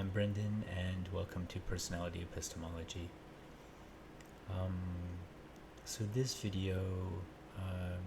I'm Brendan, and welcome to Personality Epistemology. So this video,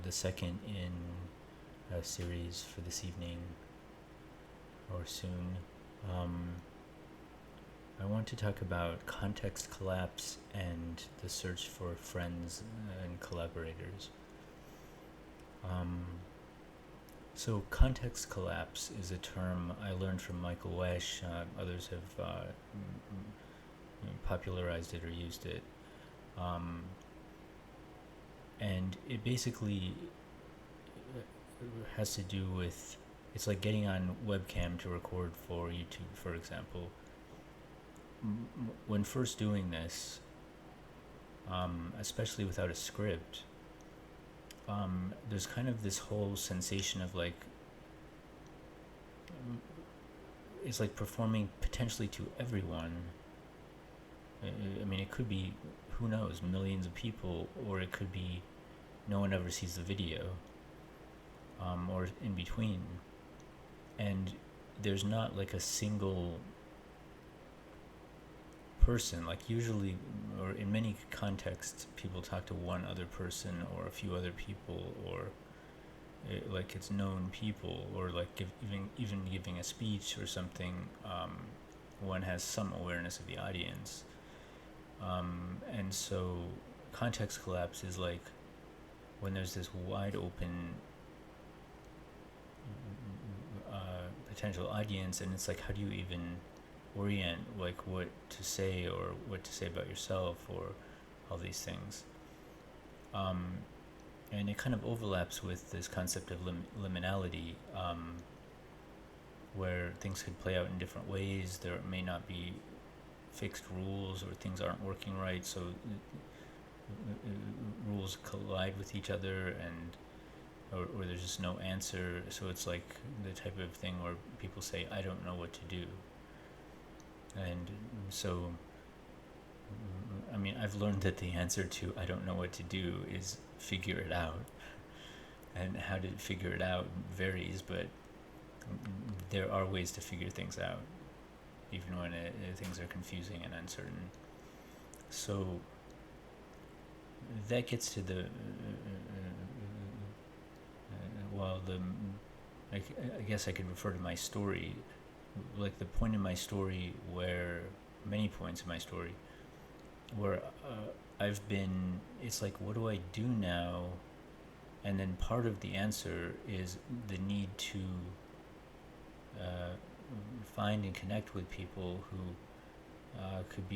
the second in a series for this evening, or soon, I want to talk about context collapse and the search for friends and collaborators. So context collapse is a term I learned from Michael Wesch. Others have popularized it or used it. And it basically has to do with, it's like getting on webcam to record for YouTube, for example. When first doing this, especially without a script, there's kind of this whole sensation of like, it's like performing potentially to everyone. I mean, it could be, who knows, millions of people, or it could be no one ever sees the video, or in between. And there's not like a single person. Like usually, or in many contexts, people talk to one other person or a few other people, or like it's known people, or like even giving a speech or something, one has some awareness of the audience. And so context collapse is like when there's this wide open potential audience, and it's like, how do you even orient like what to say, or what to say about yourself, or all these things. And it kind of overlaps with this concept of liminality, where things could play out in different ways. There may not be fixed rules, or things aren't working right, so rules collide with each other, and or there's just no answer. So it's like the type of thing where people say, I don't know what to do. And so, I mean, I've learned that the answer to I don't know what to do is figure it out. And how to figure it out varies, but there are ways to figure things out, even when things are confusing and uncertain. So that gets to the, I guess I could refer to my story, like the point in my story where, many points in my story, where it's like, what do I do now? And then part of the answer is the need to find and connect with people who could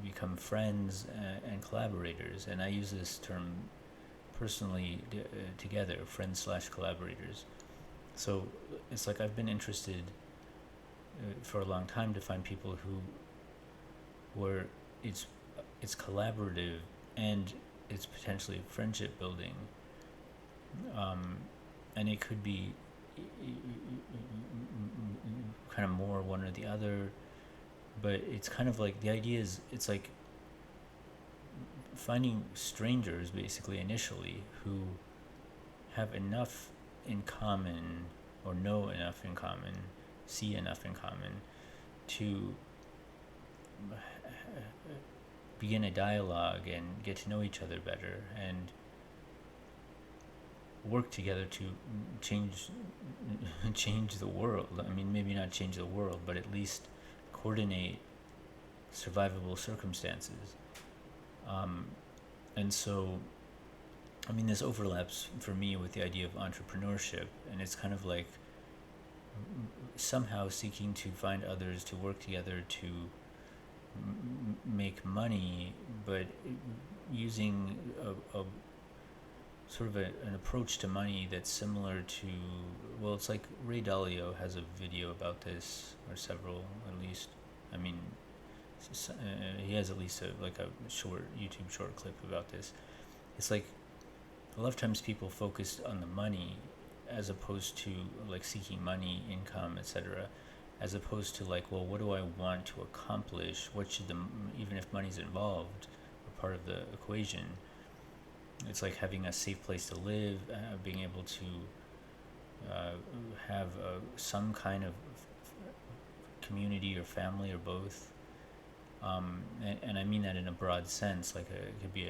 become friends and collaborators. And I use this term personally together, friends/collaborators. So it's like I've been interested for a long time to find people where it's collaborative and it's potentially friendship building, and it could be kind of more one or the other, but it's kind of like, the idea is, it's like finding strangers basically initially who have enough in common, or know enough in common, see enough in common to begin a dialogue and get to know each other better, and work together to change the world. I mean, maybe not change the world, but at least coordinate survivable circumstances. And so, I mean, this overlaps for me with the idea of entrepreneurship, and it's kind of like somehow seeking to find others to work together to make money, but using a sort of an approach to money that's similar to, well, it's like Ray Dalio has a video about this, or several at least. I mean, he has at least a short YouTube short clip about this. It's like a lot of times people focus on the money as opposed to like seeking money, income, etc., as opposed to like, well, what do I want to accomplish? What should even if money's involved or part of the equation, it's like having a safe place to live, being able to have some kind of community or family or both. And I mean that in a broad sense, like it could be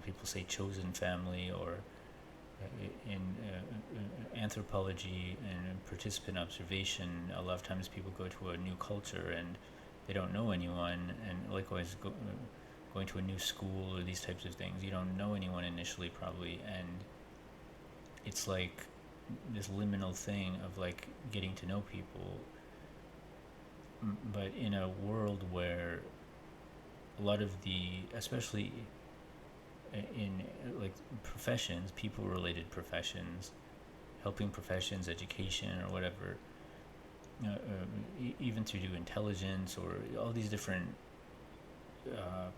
people say chosen family, or in anthropology and participant observation, a lot of times people go to a new culture and they don't know anyone, and likewise going to a new school or these types of things, you don't know anyone initially probably, and it's like this liminal thing of like getting to know people. But in a world where a lot of especially in like professions, people related professions, helping professions, education or whatever, even through intelligence or all these different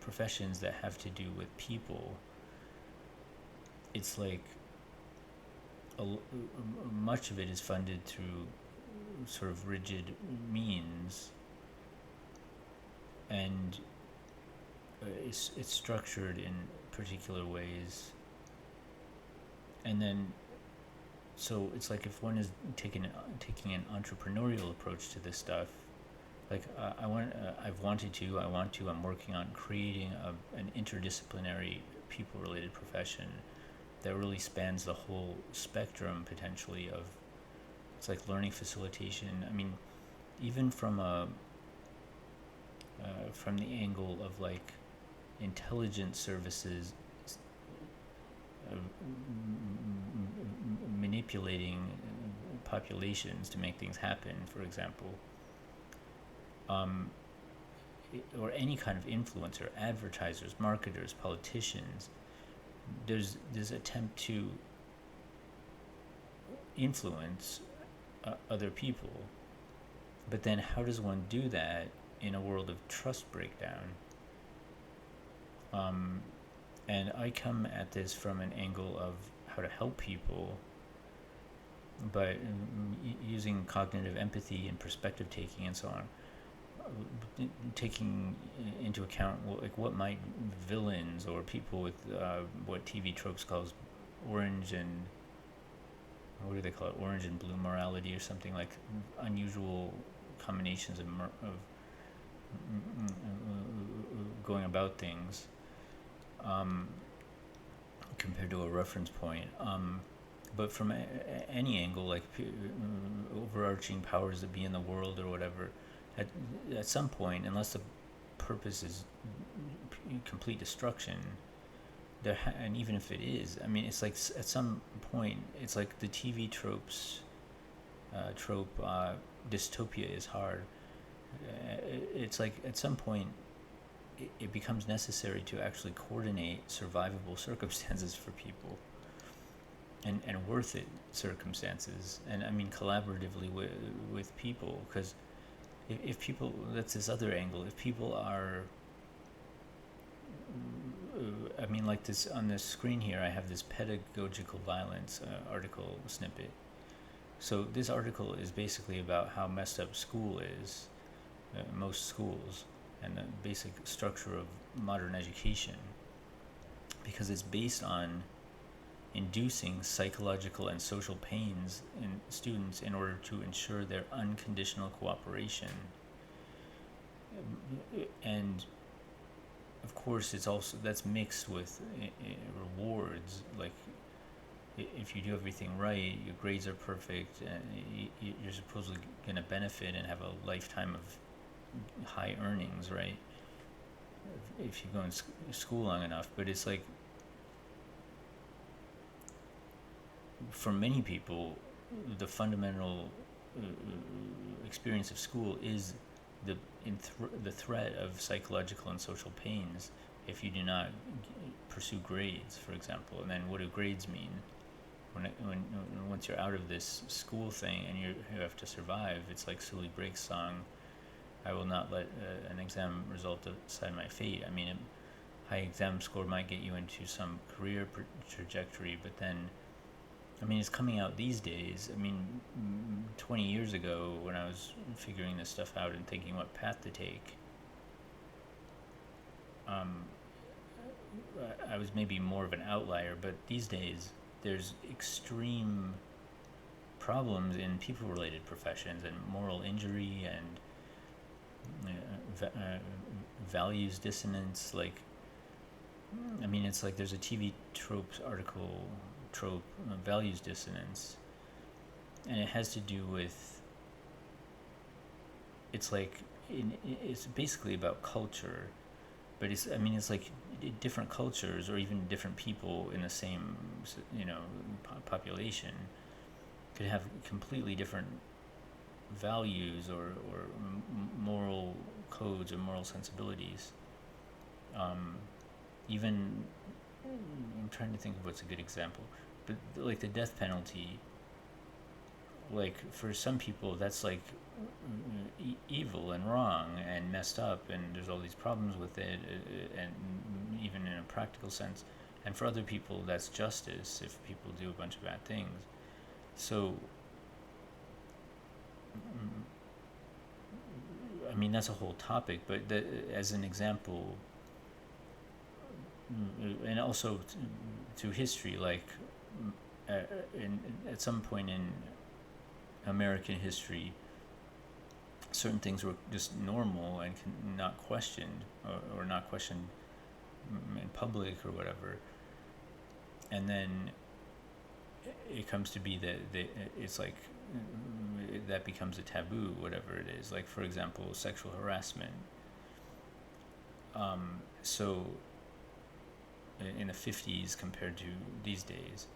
professions that have to do with people, it's like much of it is funded through sort of rigid means, and it's structured in particular ways. And then so it's like if one is taking an entrepreneurial approach to this stuff, like I'm working on creating an interdisciplinary people related profession that really spans the whole spectrum potentially of, it's like learning facilitation. I mean, even from the angle of like intelligence services, manipulating populations to make things happen, for example, or any kind of influencer, advertisers, marketers, politicians. There's this attempt to influence other people, but then how does one do that in a world of trust breakdown? And I come at this from an angle of how to help people, but using cognitive empathy and perspective taking and so on, taking into account like what might villains or people with what TV Tropes calls orange and, what do they call it, orange and blue morality or something, like unusual combinations of going about things, compared to a reference point. But from any angle, like overarching powers that be in the world or whatever, at some point, unless the purpose is complete destruction, and even if it is, I mean, it's like at some point, it's like the TV trope, dystopia is hard. It's like at some point, it becomes necessary to actually coordinate survivable circumstances for people, and worth it circumstances, and I mean collaboratively with people, because if people, that's this other angle, if people are, I mean, like this on this screen here, I have this pedagogical violence article snippet. So this article is basically about how messed up school is, most schools, and the basic structure of modern education, because it's based on inducing psychological and social pains in students in order to ensure their unconditional cooperation. And of course, it's also, that's mixed with rewards, like if you do everything right, your grades are perfect, and you're supposedly going to benefit and have a lifetime of high earnings, right? If you go in school long enough. But it's like, for many people, the fundamental experience of school is the threat of psychological and social pains if you do not pursue grades, for example. And then what do grades mean? When once you're out of this school thing and you have to survive, it's like Sully Brake's song, I will not let an exam result decide my fate. I mean, a high exam score might get you into some career trajectory, but then, I mean, it's coming out these days. I mean, 20 years ago, when I was figuring this stuff out and thinking what path to take, I was maybe more of an outlier, but these days, there's extreme problems in people-related professions and moral injury and values dissonance. Like, I mean, it's like there's a TV Tropes article, values dissonance, and it has to do with, it's like, it's basically about culture, but it's like different cultures or even different people in the same, population could have completely different values or moral codes or moral sensibilities. Even, I'm trying to think of what's a good example, but like the death penalty, like for some people that's like evil and wrong and messed up, and there's all these problems with it, and even in a practical sense. And for other people that's justice if people do a bunch of bad things. So I mean, that's a whole topic, but as an example, and also through history, like at some point in American history, certain things were just normal and not questioned, or not questioned in public or whatever. And then it comes to be that it's like that becomes a taboo, whatever it is. Like, for example, sexual harassment. So in the 50s compared to these days.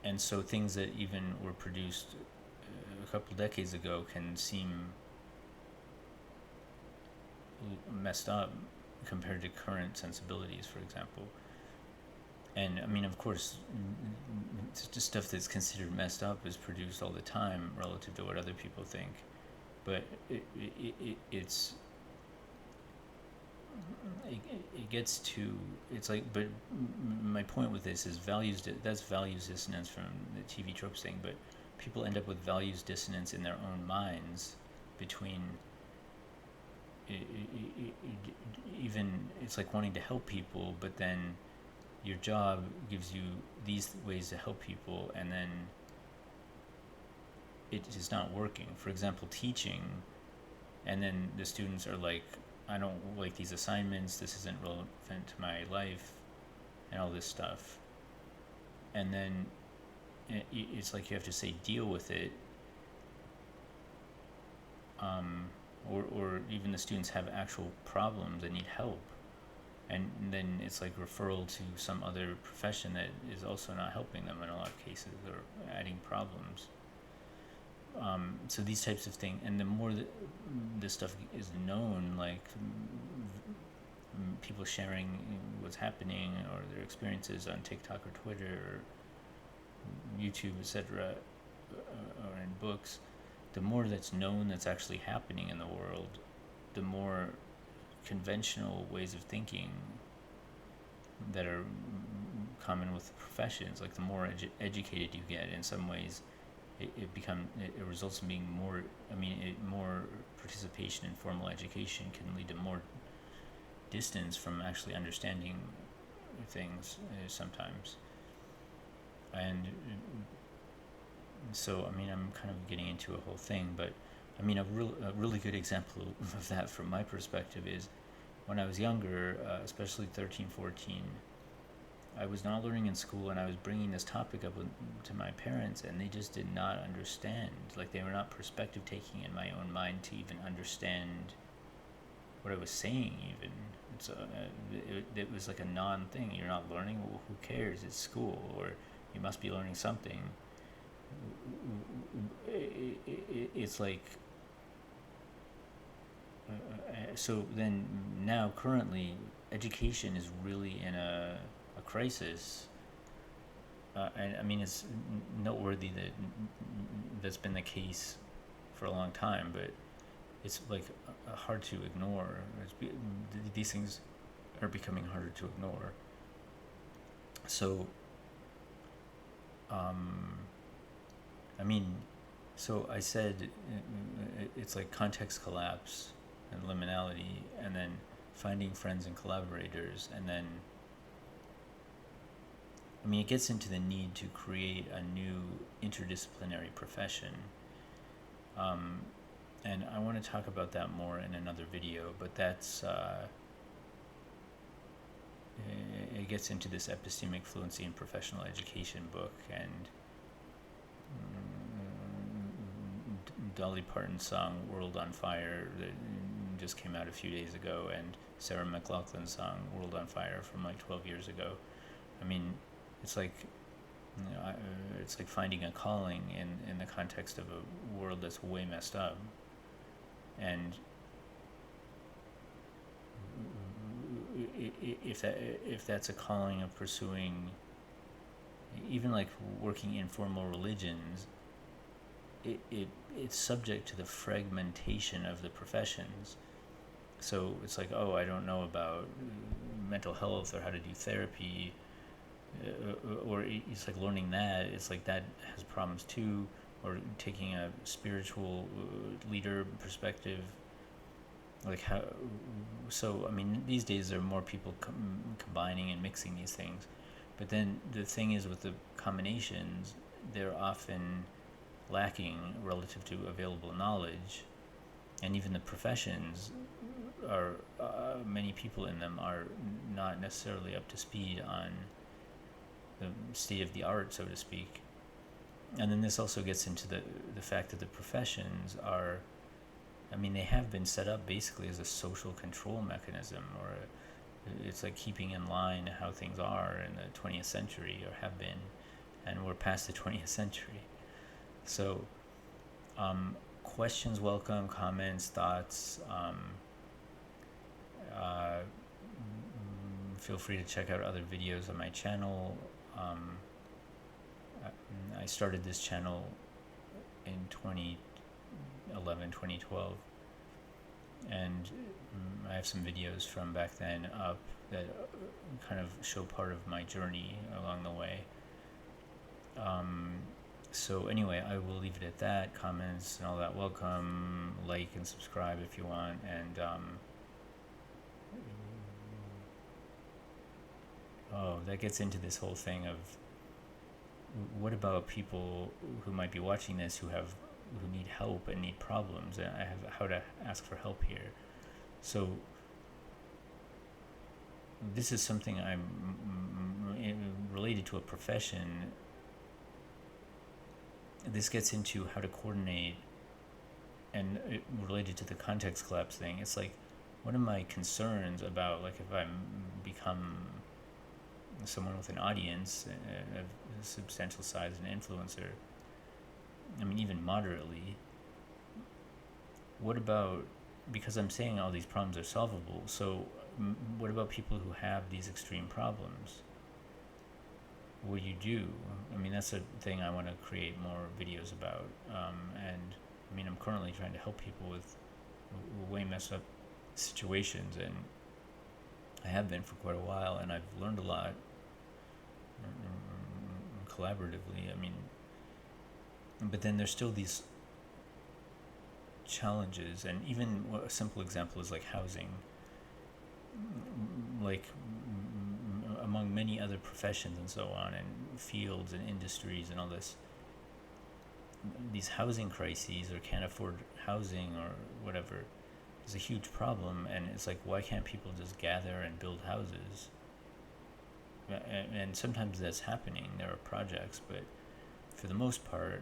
And so things that even were produced a couple decades ago can seem messed up compared to current sensibilities, for example. And I mean, of course, just stuff that's considered messed up is produced all the time relative to what other people think. But it gets to, it's like, but my point with this is that's values dissonance from the TV Tropes thing, but people end up with values dissonance in their own minds between, even, it's like wanting to help people, but then your job gives you these ways to help people, and then it is not working. For example, teaching, and then the students are like, I don't like these assignments, this isn't relevant to my life, and all this stuff. And then it's like you have to say, deal with it. Or even the students have actual problems and need help. And then it's like referral to some other profession that is also not helping them in a lot of cases, or adding problems. So these types of things, and the more that this stuff is known, like people sharing what's happening or their experiences on TikTok or Twitter or YouTube, etc., or in books, the more that's known that's actually happening in the world, the more conventional ways of thinking that are common with professions, like the more educated you get, in some ways it results in being more, more participation in formal education can lead to more distance from actually understanding things sometimes. And so, I'm kind of getting into a whole thing, but a really good example of that from my perspective is when I was younger, especially 13, 14, I was not learning in school, and I was bringing this topic up to my parents, and they just did not understand. Like, they were not perspective taking in my own mind to even understand what I was saying, even. So it was like a non-thing. You're not learning? Well, who cares? It's school, or you must be learning something. It's like, so then now currently education is really in a crisis, and it's noteworthy that that's been the case for a long time, but it's like hard to ignore. These things are becoming harder to ignore. So so I said it's like context collapse and liminality, and then finding friends and collaborators, and then I mean, it gets into the need to create a new interdisciplinary profession. And I want to talk about that more in another video, but that's, it gets into this epistemic fluency in professional education book, and Dolly Parton's song World on Fire that just came out a few days ago, and Sarah McLachlan's song World on Fire from like 12 years ago. I mean, it's like, it's like finding a calling in the context of a world that's way messed up. And if that's a calling of pursuing, even like working in formal religions, it's subject to the fragmentation of the professions. So it's like, oh, I don't know about mental health or how to do therapy, or it's like learning that. It's like that has problems too, or taking a spiritual leader perspective. Like how? So I mean, these days there are more people combining and mixing these things, but then the thing is with the combinations, they're often lacking relative to available knowledge, and even the professions are many people in them are not necessarily up to speed on the state of the art, so to speak. And then this also gets into the fact that the professions are, I mean, they have been set up basically as a social control mechanism, or it's like keeping in line how things are in the 20th century, or have been, and we're past the 20th century. So questions welcome, comments, thoughts. Feel free to check out other videos on my channel. I started this channel in 2011, 2012, and I have some videos from back then up that kind of show part of my journey along the way. So anyway, I will leave it at that. Comments and all that welcome. Like and subscribe if you want. And that gets into this whole thing of what about people who might be watching this who need help and need problems, and I have how to ask for help here. So this is something I'm related to a profession. This gets into how to coordinate, and related to the context collapse thing. It's like, what are my concerns about, like, if I become someone with an audience of substantial size, an influencer, I mean, even moderately, what about, because I'm saying all these problems are solvable, so what about people who have these extreme problems? What do you do? I mean, that's a thing I want to create more videos about. And I mean, I'm currently trying to help people with way messed up situations, and I have been for quite a while, and I've learned a lot collaboratively. I mean, but then there's still these challenges, and even a simple example is like housing. Like among many other professions and so on, and fields and industries and all this, these housing crises, or can't afford housing or whatever, is a huge problem. And it's like, why can't people just gather and build houses? And sometimes that's happening, there are projects, but for the most part,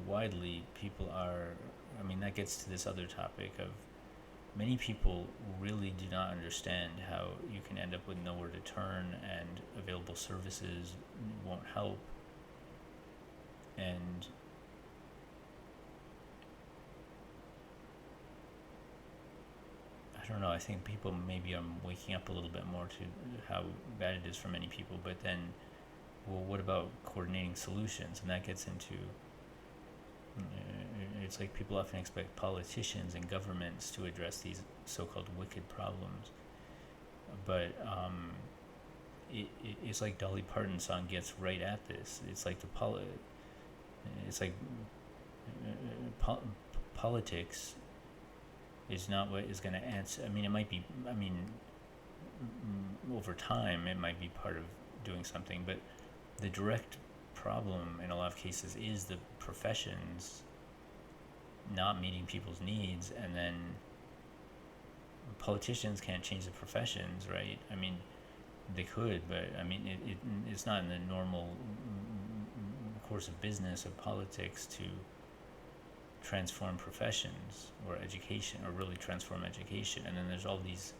widely, people are, I mean, that gets to this other topic of many people really do not understand how you can end up with nowhere to turn, and available services won't help. And I don't know, I think people maybe are waking up a little bit more to how bad it is for many people, but then, well, what about coordinating solutions? And that gets into, it's like people often expect politicians and governments to address these so-called wicked problems, but it's like Dolly Parton's song gets right at this. It's like politics is not what is going to answer. I mean, it might be, over time it might be part of doing something, but the direct problem in a lot of cases is the professions not meeting people's needs, and then politicians can't change the professions, right? I mean, they could, but I mean, it's not in the normal course of business or politics to transform professions or education, or really transform education. And then there's all these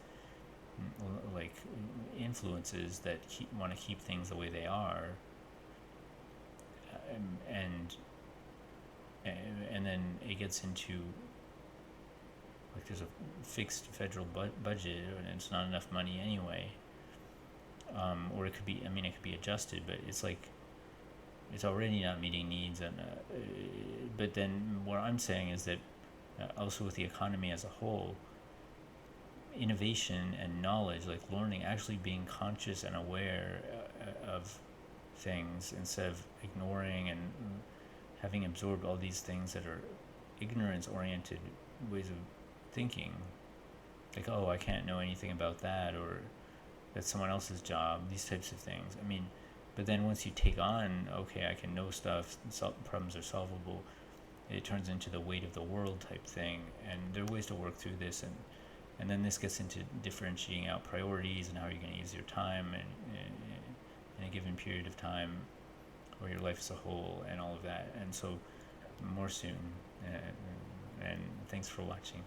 like influences that want to keep things the way they are, and then it gets into like there's a fixed federal budget and it's not enough money anyway, or it could be, I mean, it could be adjusted, but it's like it's already not meeting needs. And but then what I'm saying is that also with the economy as a whole, innovation and knowledge, like learning, actually being conscious and aware of things instead of ignoring and having absorbed all these things that are ignorance-oriented ways of thinking, like, oh, I can't know anything about that, or that's someone else's job, these types of things. I mean, but then once you take on, okay, I can know stuff, problems are solvable, it turns into the weight of the world type thing, and there are ways to work through this, and then this gets into differentiating out priorities and how you're going to use your time in a given period of time, or your life as a whole, and all of that. And so more soon, and thanks for watching.